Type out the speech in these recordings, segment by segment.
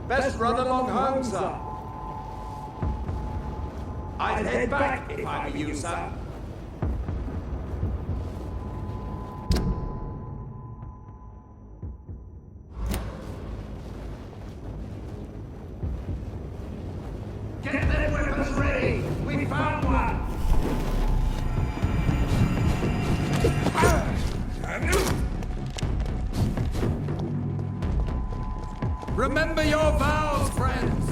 Best run along home, sir. I'd head back if I were you, sir. Get their weapons ready! We found one! Remember your vows, friends!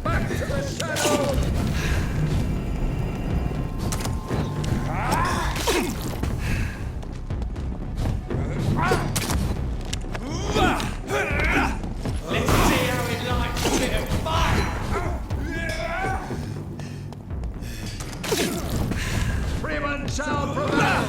Back to the shadows! Shall prevail!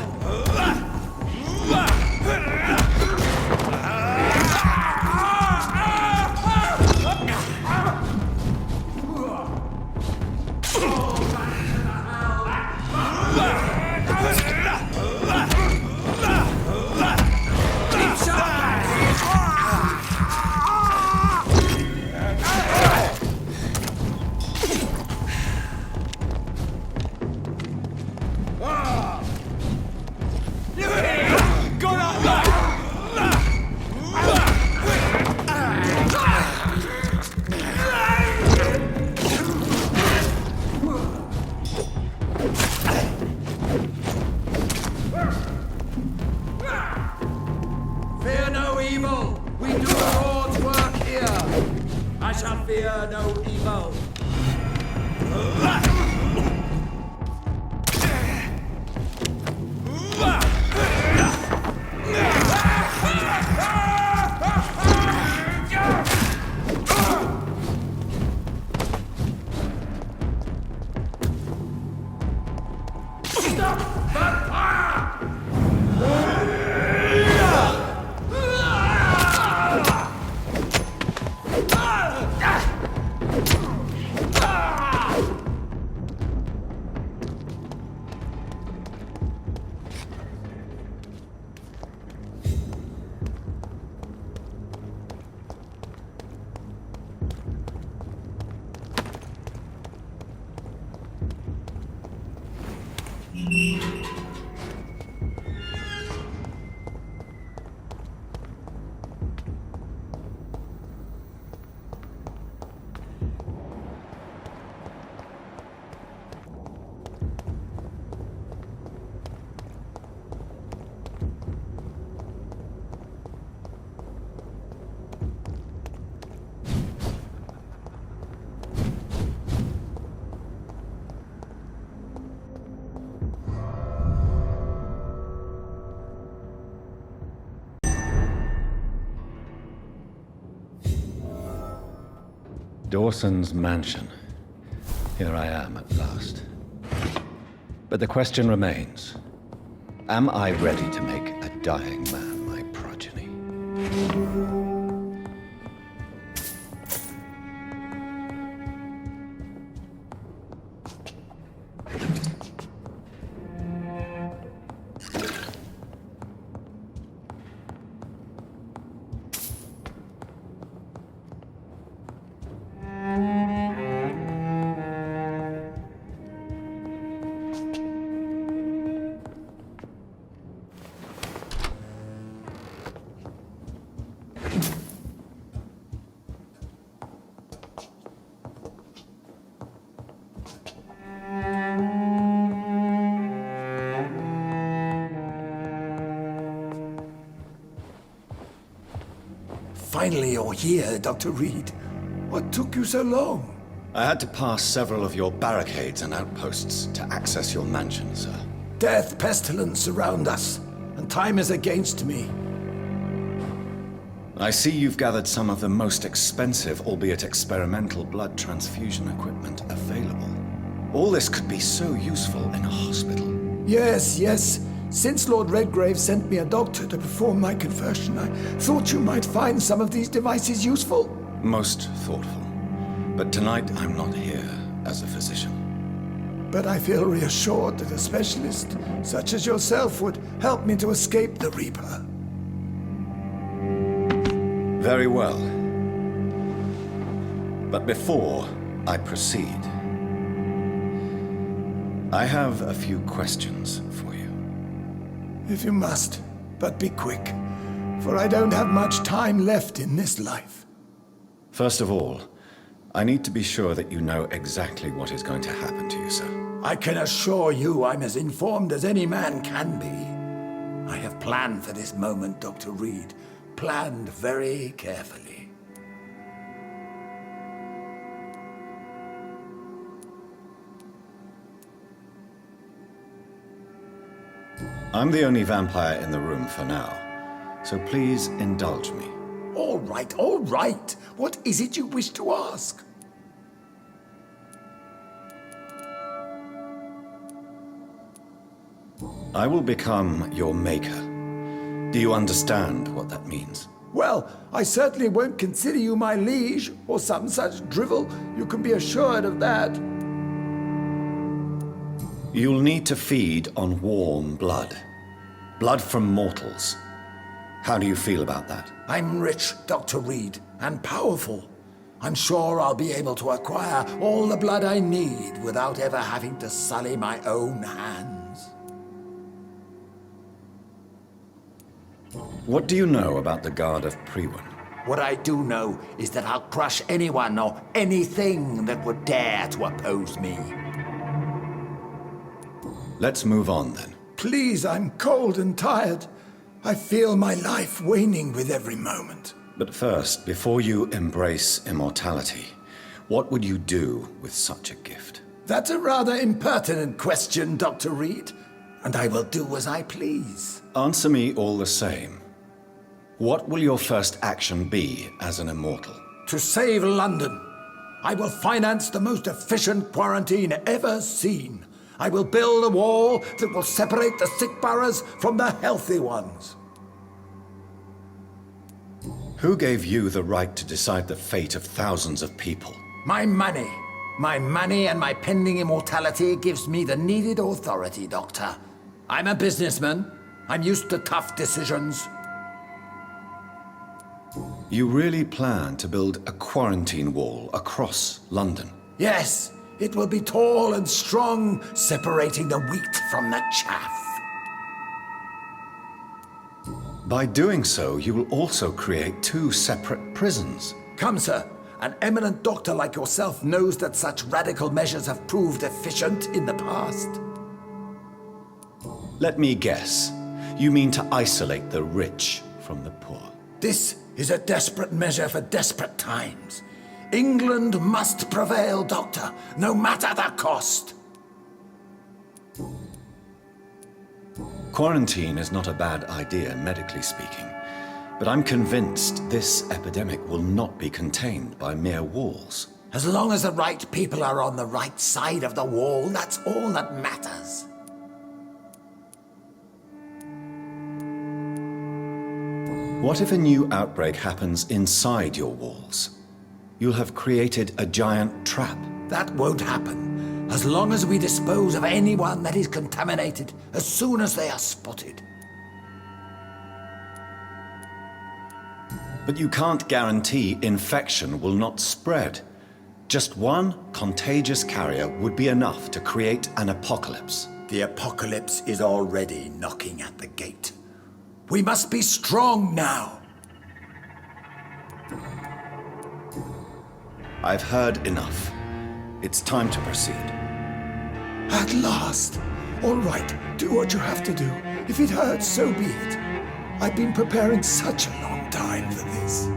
Fear no evil! We do the Lord's work here! I shall fear no evil! Stop! Vampyr! Dawson's mansion. Here I am at last. But the question remains, am I ready to make a dying man my progeny? Finally you're here, Dr. Reid. What took you so long? I had to pass several of your barricades and outposts to access your mansion, sir. Death, pestilence surround us, and time is against me. I see you've gathered some of the most expensive, albeit experimental, blood transfusion equipment available. All this could be so useful in a hospital. Yes, yes. Since Lord Redgrave sent me a doctor to perform my conversion, I thought you might find some of these devices useful. Most thoughtful. But tonight I'm not here as a physician. But I feel reassured that a specialist such as yourself would help me to escape the Reaper. Very well. But before I proceed, I have a few questions for you. If you must, but be quick, for I don't have much time left in this life. First of all, I need to be sure that you know exactly what is going to happen to you, sir. I can assure you I'm as informed as any man can be. I have planned for this moment, Dr. Reid. Planned very carefully. I'm the only vampire in the room for now, so please indulge me. All right, all right. What is it you wish to ask? I will become your maker. Do you understand what that means? Well, I certainly won't consider you my liege, or some such drivel. You can be assured of that. You'll need to feed on warm blood. Blood from mortals. How do you feel about that? I'm rich, Dr. Reid, and powerful. I'm sure I'll be able to acquire all the blood I need without ever having to sully my own hands. What do you know about the Guard of Priwen? What I do know is that I'll crush anyone or anything that would dare to oppose me. Let's move on then. Please, I'm cold and tired. I feel my life waning with every moment. But first, before you embrace immortality, what would you do with such a gift? That's a rather impertinent question, Dr. Reid, and I will do as I please. Answer me all the same. What will your first action be as an immortal? To save London, I will finance the most efficient quarantine ever seen. I will build a wall that will separate the sick boroughs from the healthy ones. Who gave you the right to decide the fate of thousands of people? My money. My money and my pending immortality gives me the needed authority, Doctor. I'm a businessman. I'm used to tough decisions. You really plan to build a quarantine wall across London? Yes, it will be tall and strong, separating the wheat from the chaff. By doing so, you will also create two separate prisons. Come, sir. An eminent doctor like yourself knows that such radical measures have proved efficient in the past. Let me guess. You mean to isolate the rich from the poor? This is a desperate measure for desperate times. England must prevail, Doctor, no matter the cost. Quarantine is not a bad idea, medically speaking. But I'm convinced this epidemic will not be contained by mere walls. As long as the right people are on the right side of the wall, that's all that matters. What if a new outbreak happens inside your walls? You'll have created a giant trap. That won't happen, as long as we dispose of anyone that is contaminated as soon as they are spotted. But you can't guarantee infection will not spread. Just one contagious carrier would be enough to create an apocalypse. The apocalypse is already knocking at the gate. We must be strong now. I've heard enough. It's time to proceed. At last. All right, do what you have to do. If it hurts, so be it. I've been preparing such a long time for this.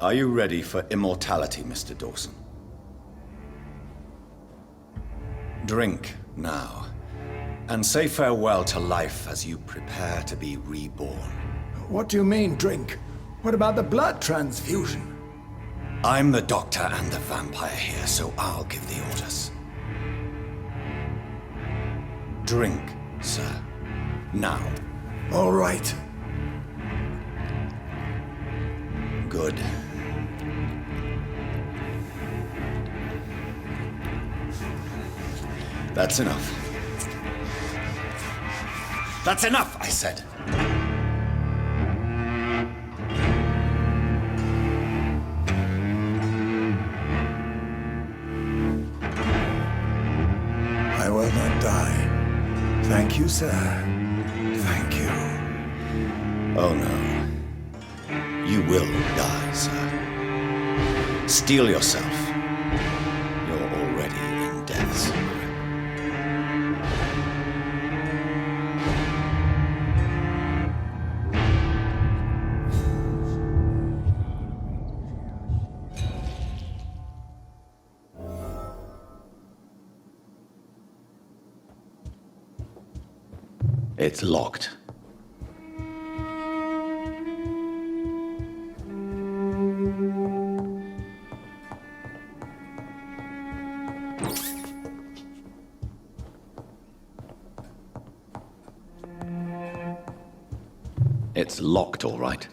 Are you ready for immortality, Mr. Dawson? Drink now, and say farewell to life as you prepare to be reborn. What do you mean, drink? What about the blood transfusion? I'm the doctor and the vampire here, so I'll give the orders. Drink, sir. Now. All right. Good. That's enough. That's enough, I said. I will not die. Thank you, sir. Thank you. Oh no. You will die, sir. Steel yourself. You're already in death's grip. It's locked. It's locked, all right.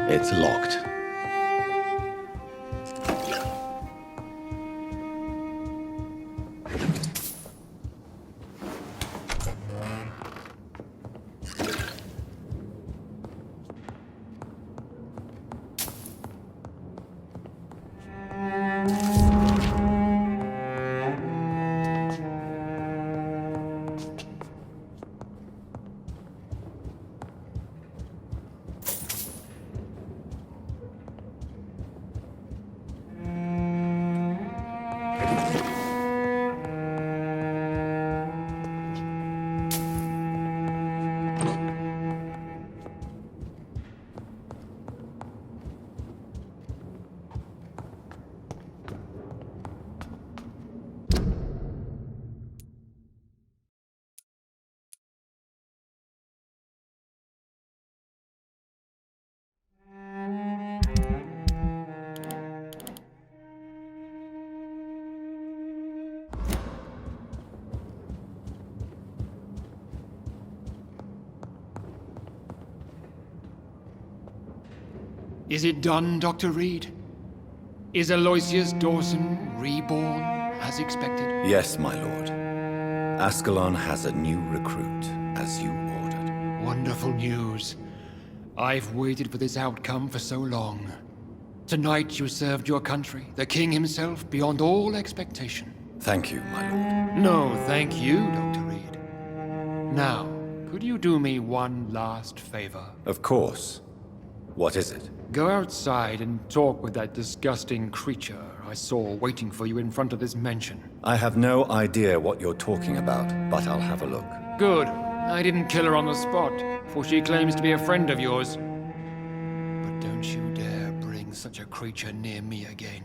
It's locked. Is it done, Dr. Reid? Is Aloysius Dawson reborn, as expected? Yes, my lord. Ascalon has a new recruit, as you ordered. Wonderful news. I've waited for this outcome for so long. Tonight you served your country, the king himself, beyond all expectation. Thank you, my lord. No, thank you, Dr. Reid. Now, could you do me one last favor? Of course. What is it? Go outside and talk with that disgusting creature I saw waiting for you in front of this mansion. I have no idea what you're talking about, but I'll have a look. Good. I didn't kill her on the spot, for she claims to be a friend of yours. But don't you dare bring such a creature near me again.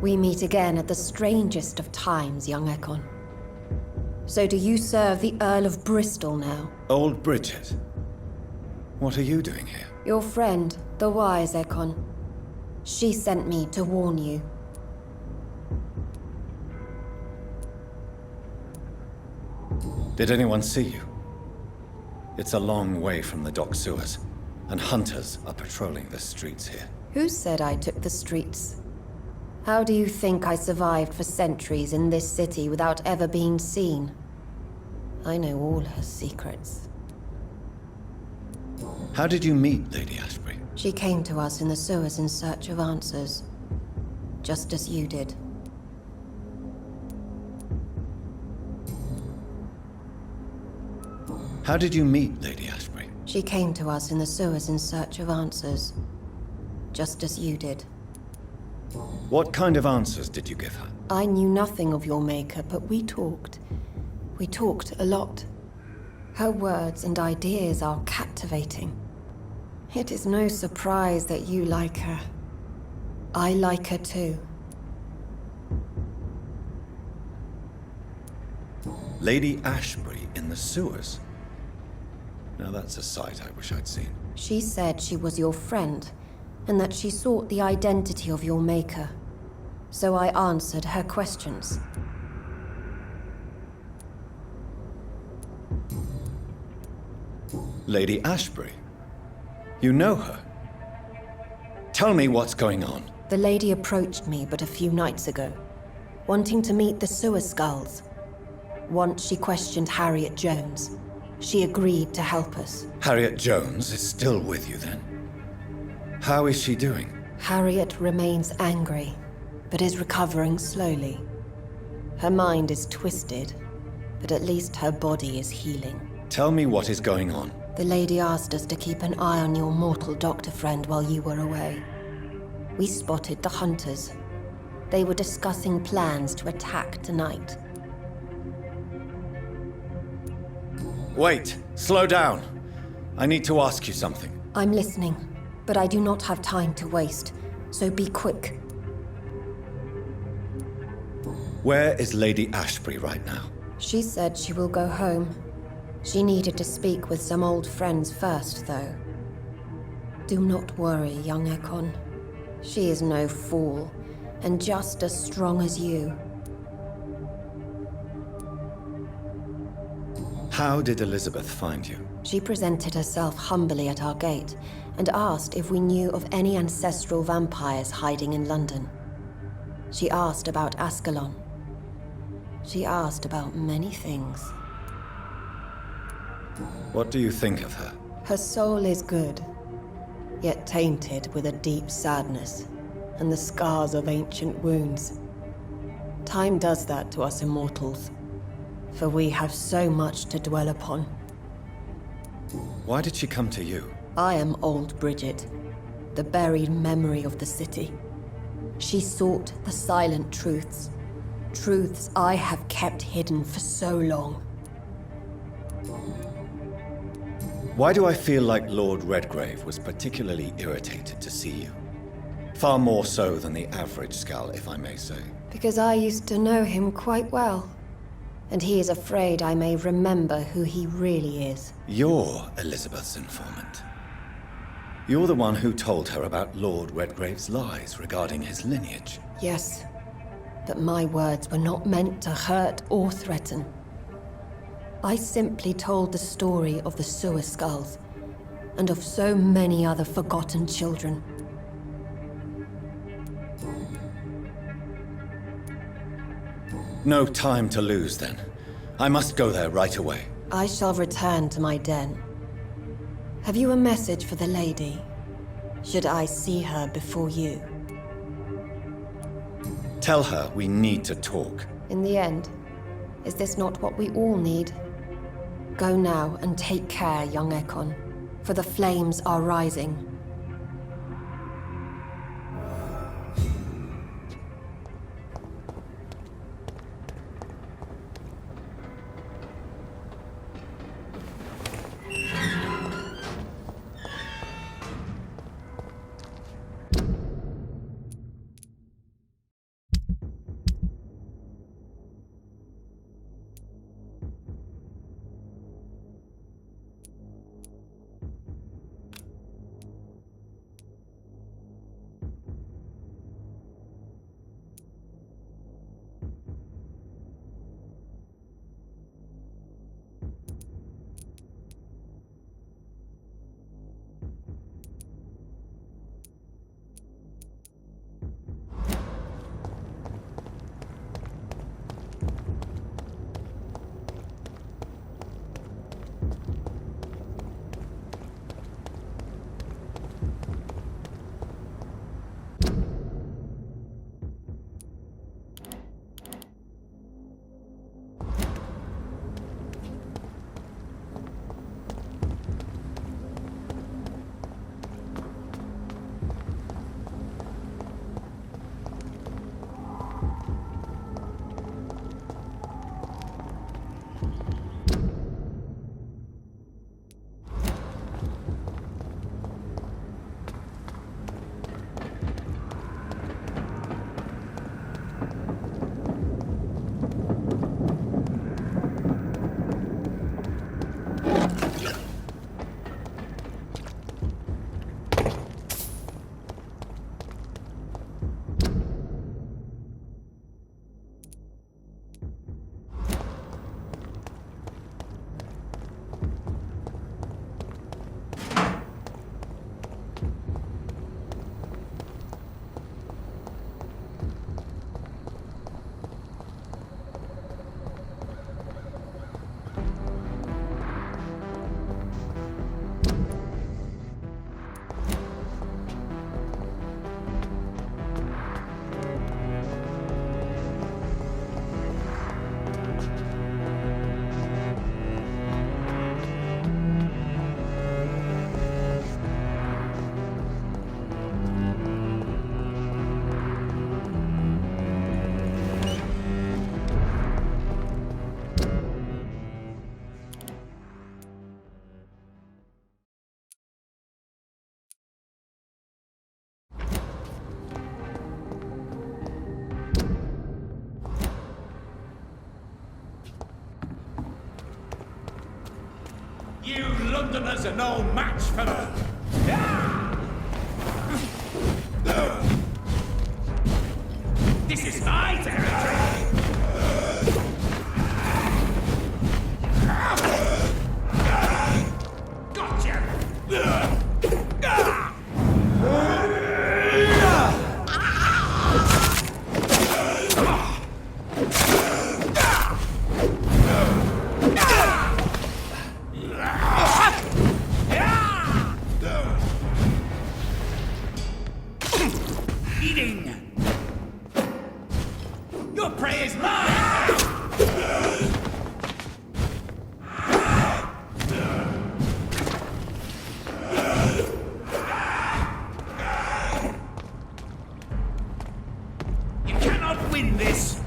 We meet again at the strangest of times, young Ekon. So do you serve the Earl of Bristol now? Old Bridget. What are you doing here? Your friend, the wise Ekon. She sent me to warn you. Did anyone see you? It's a long way from the dock sewers, and hunters are patrolling the streets here. Who said I took the streets? How do you think I survived for centuries in this city without ever being seen? I know all her secrets. How did you meet Lady Ashbury? She came to us in the sewers in search of answers. Just as you did. How did you meet Lady Ashbury? She came to us in the sewers in search of answers. Just as you did. What kind of answers did you give her? I knew nothing of your maker, but we talked. We talked a lot. Her words and ideas are captivating. It is no surprise that you like her. I like her too. Lady Ashbury in the sewers? Now that's a sight I wish I'd seen. She said she was your friend, and that she sought the identity of your maker. So I answered her questions. Lady Ashbury? You know her? Tell me what's going on. The lady approached me but a few nights ago, wanting to meet the sewer skulls. Once she questioned Harriet Jones. She agreed to help us. Harriet Jones is still with you then? How is she doing? Harriet remains angry, but is recovering slowly. Her mind is twisted, but at least her body is healing. Tell me what is going on. The lady asked us to keep an eye on your mortal doctor friend while you were away. We spotted the hunters. They were discussing plans to attack tonight. Wait, slow down. I need to ask you something. I'm listening, but I do not have time to waste, so be quick. Where is Lady Ashbury right now? She said she will go home. She needed to speak with some old friends first, though. Do not worry, young Ekon. She is no fool, and just as strong as you. How did Elizabeth find you? She presented herself humbly at our gate, and asked if we knew of any ancestral vampires hiding in London. She asked about Ascalon. She asked about many things. What do you think of her? Her soul is good, yet tainted with a deep sadness, and the scars of ancient wounds. Time does that to us immortals, for we have so much to dwell upon. Why did she come to you? I am old Bridget, the buried memory of the city. She sought the silent truths, truths I have kept hidden for so long. Why do I feel like Lord Redgrave was particularly irritated to see you? Far more so than the average Skull, if I may say. Because I used to know him quite well, and he is afraid I may remember who he really is. You're Elizabeth's informant. You're the one who told her about Lord Redgrave's lies regarding his lineage. Yes, but my words were not meant to hurt or threaten. I simply told the story of the sewer skulls, and of so many other forgotten children. No time to lose, then. I must go there right away. I shall return to my den. Have you a message for the lady? Should I see her before you? Tell her we need to talk. In the end, is this not what we all need? Go now and take care, young Ekon, for the flames are rising. You Londoners are no match for her. This is my territory. Gotcha. Eating. Your prey is mine. You cannot win this.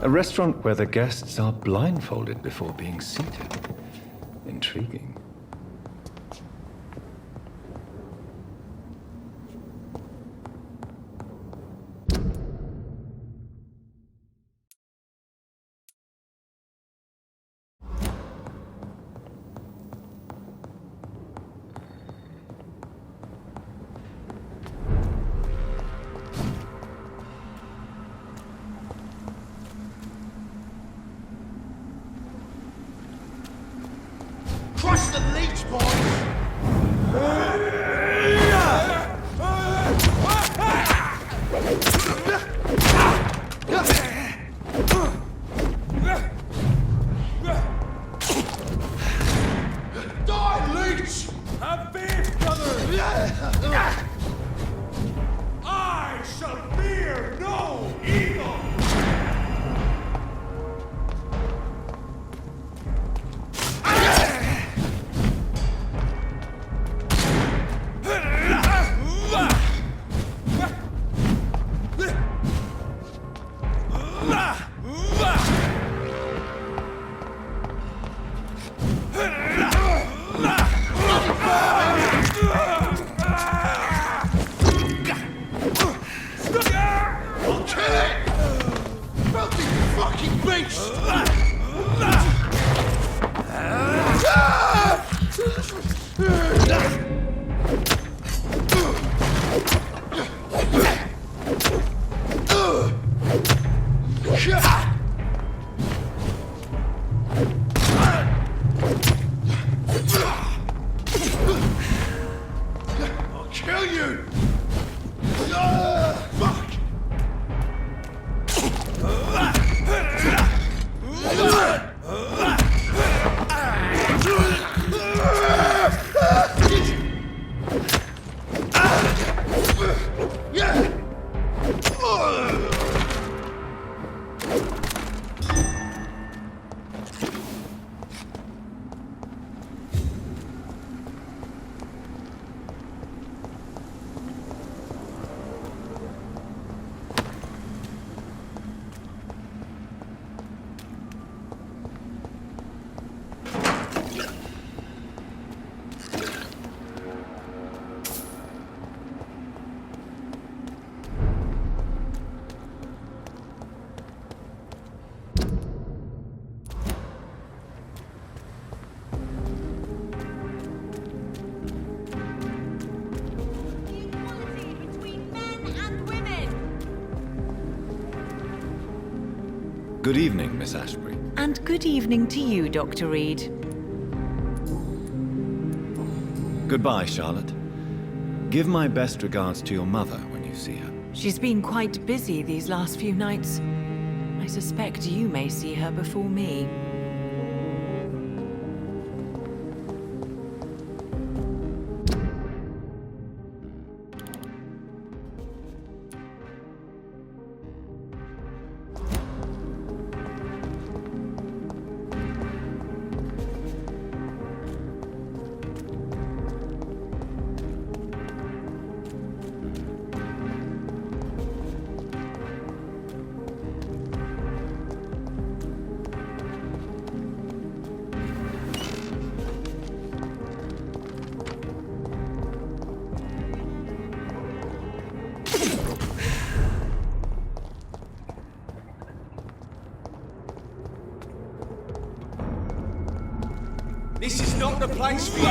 A restaurant where the guests are blindfolded before being seated. Intriguing. Crush the leech, boys! Die, leech! Have faith, brother! I shall fear no evil! I'll kill it! Filthy fucking beast! I'll kill you! Fuck! Equality between men and women. Good evening, Miss Ashbury. And good evening to you, Dr. Reid. Goodbye, Charlotte. Give my best regards to your mother when you see her. She's been quite busy these last few nights. I suspect you may see her before me. the place for you!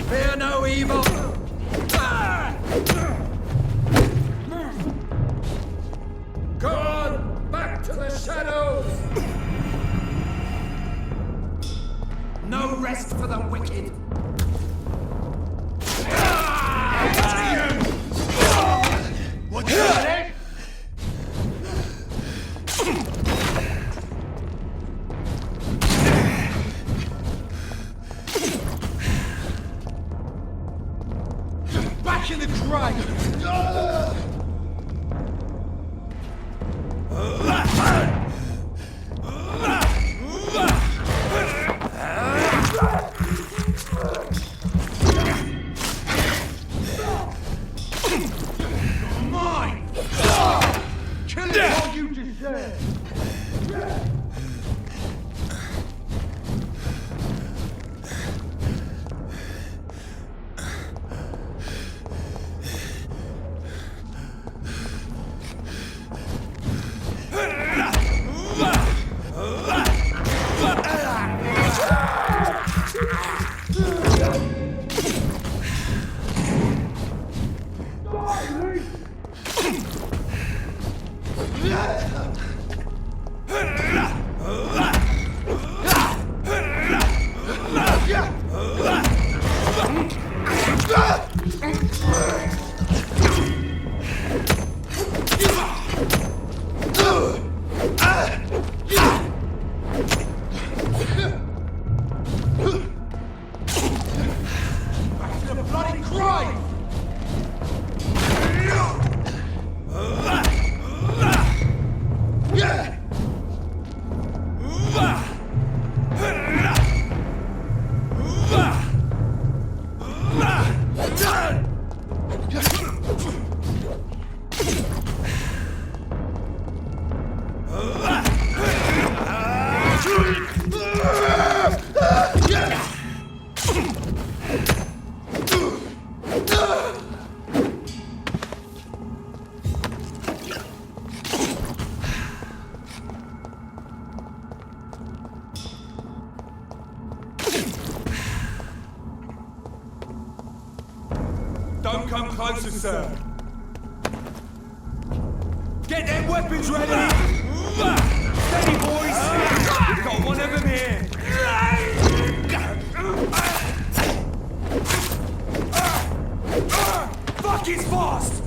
Fear no evil. Gone back to the shadows. No rest for the wicked. What's that? Back in the grave! Mine! Kill it all you deserve! Don't come closer, sir. Get them weapons ready! Steady, boys! We've got one of them here! Fuck, it's fast!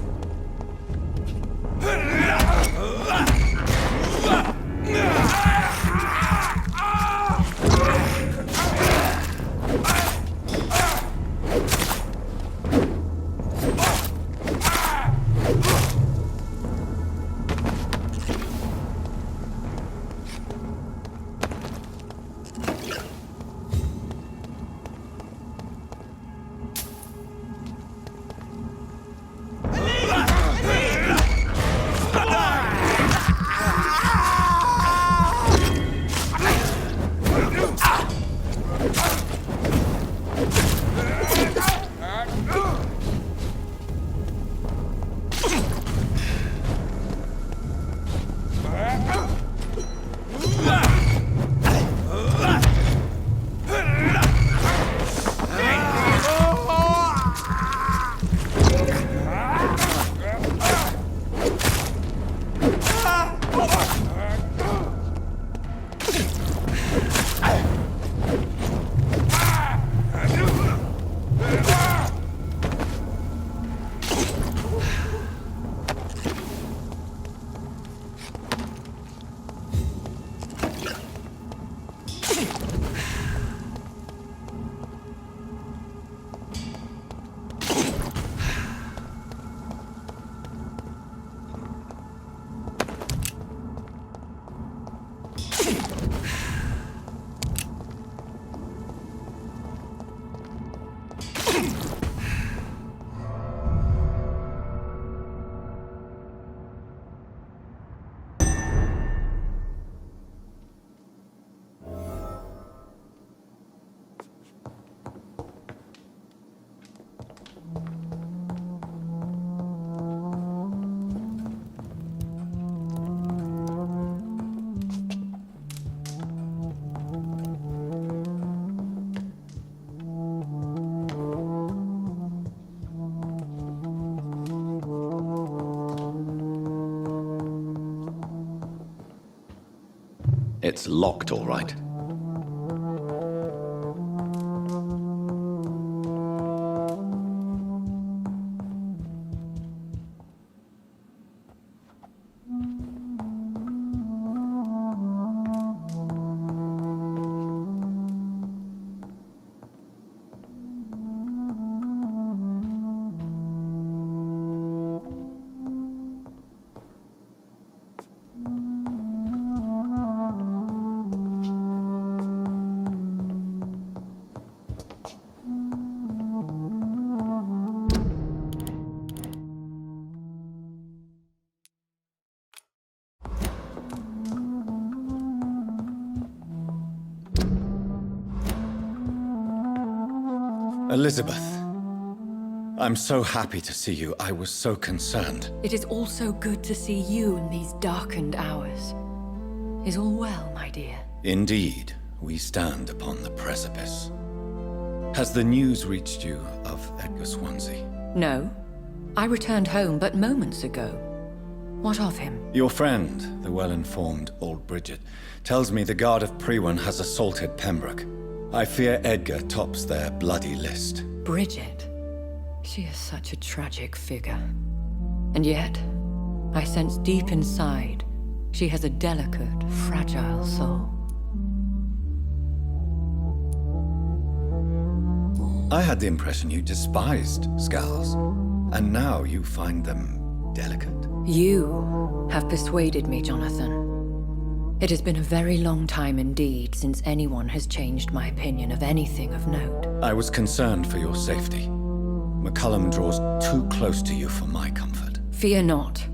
It's locked, all right. Elizabeth, I'm so happy to see you. I was so concerned. It is also good to see you in these darkened hours. Is all well, my dear? Indeed, we stand upon the precipice. Has the news reached you of Edgar Swansea? No. I returned home but moments ago. What of him? Your friend, the well-informed old Bridget, tells me the Guard of Priwen has assaulted Pembroke. I fear Edgar tops their bloody list. Bridget? She is such a tragic figure. And yet, I sense deep inside, she has a delicate, fragile soul. I had the impression you despised skulls, and now you find them delicate. You have persuaded me, Jonathan. It has been a very long time indeed since anyone has changed my opinion of anything of note. I was concerned for your safety. McCullum draws too close to you for my comfort. Fear not.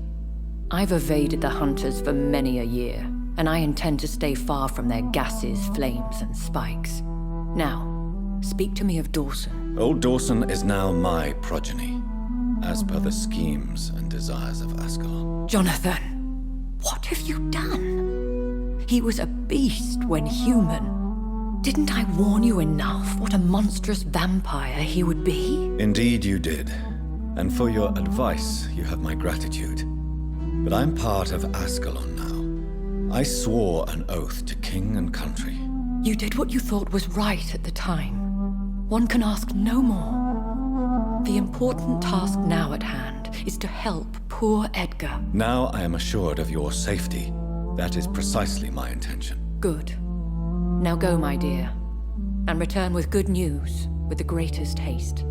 I've evaded the hunters for many a year, and I intend to stay far from their gases, flames, and spikes. Now, speak to me of Dawson. Old Dawson is now my progeny, as per the schemes and desires of Ascalon. Jonathan, what have you done? He was a beast when human. Didn't I warn you enough what a monstrous vampire he would be? Indeed you did. And for your advice, you have my gratitude. But I'm part of Ascalon now. I swore an oath to king and country. You did what you thought was right at the time. One can ask no more. The important task now at hand is to help poor Edgar. Now I am assured of your safety. That is precisely my intention. Good. Now go, my dear, and return with good news with the greatest haste.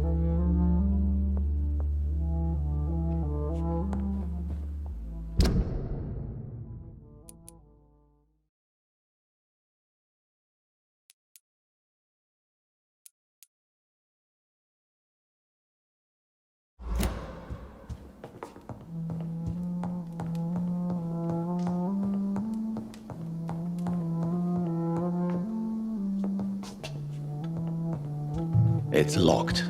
It's locked.